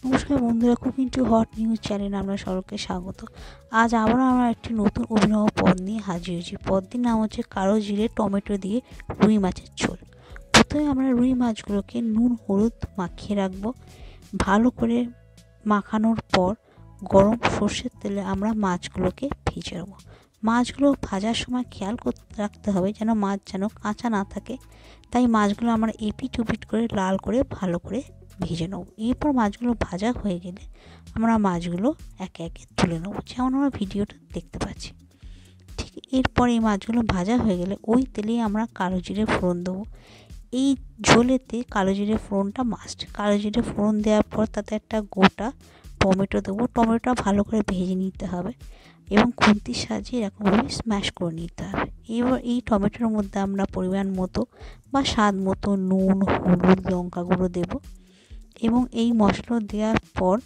নমস্কার বন্ধুরা, cooking too hot news চ্যানেলে আমরা সকলকে স্বাগত। আজ আবারও আমরা একটি নতুন অভিনব পদ নিয়ে হাজির হয়েছি। পদটির নাম হচ্ছে কালো জিরে টমেটো দিয়ে রুই মাছের ঝোল। প্রথমে আমরা রুই মাছগুলোকে নুন হলুদ মাখিয়ে রাখবো। ভালো করে মাখানোর পর গরম সর্ষের তেলে আমরা মাছগুলোকে ভেজে নেবো। মাছগুলো ভাজার সময় খেয়াল রাখতে হবে যেন মাছ যেন কাঁচা না থাকে। তাই মাছগুলো আমরা এপিট ওপিট করে লাল করে ভালো করে ভেজে নেব। এরপর মাছগুলো ভাজা হয়ে গেলে আমরা মাছগুলো একে একে তুলে নেব, যেমন আমরা ভিডিওটা দেখতে পাচ্ছি। ঠিক এরপর এই মাছগুলো ভাজা হয়ে গেলে ওই তেলেই আমরা কালো জিরে ফোড়ন দেবো। এই ঝোলেতে কালো জিরে ফোড়নটা মাস্ট। কালো জিরে ফোড়ন দেওয়ার পর তাতে একটা গোটা টমেটো দেবো। টমেটোটা ভালো করে ভেজে নিতে হবে এবং খুন্তির সাহায্যে এরকমভাবে স্ম্যাশ করে নিতে হবে। এবার এই টমেটোর মধ্যে আমরা পরিমাণ মতো বা স্বাদ মতো নুন, হলুদ, লঙ্কা গুঁড়ো দেবো এবং এই মশলা দেওয়ার পর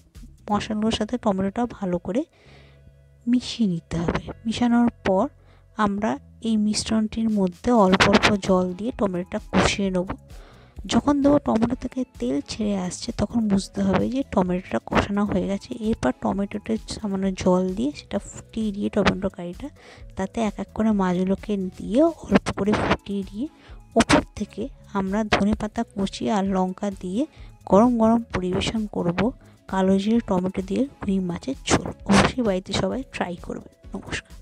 মশলাগুলোর সাথে টমেটোটা ভালো করে মিশিয়ে নিতে হবে। মিশানোর পর আমরা এই মিশ্রণটির মধ্যে অল্প অল্প জল দিয়ে টমেটোটা কষিয়ে নেব। যখন দেবো টমেটো থেকে তেল ছেড়ে আসছে তখন বুঝতে হবে যে টমেটোটা কষানো হয়ে গেছে। এরপর টমেটোতে সামান্য জল দিয়ে সেটা ফুটিয়ে দিয়ে টমেটো কারিটা তাতে এক এক করে মাছগুলোকে দিয়ে অল্প করে ফুটিয়ে দিয়ে ওপর থেকে আমরা ধনেপাতা কুচি আর লঙ্কা দিয়ে গরম গরম পরিবেশন করব কালো জিরে টমেটো দিয়ে রুই মাছের ঝোল। অবশ্যই বাড়িতে সবাই ট্রাই করবেন। নমস্কার।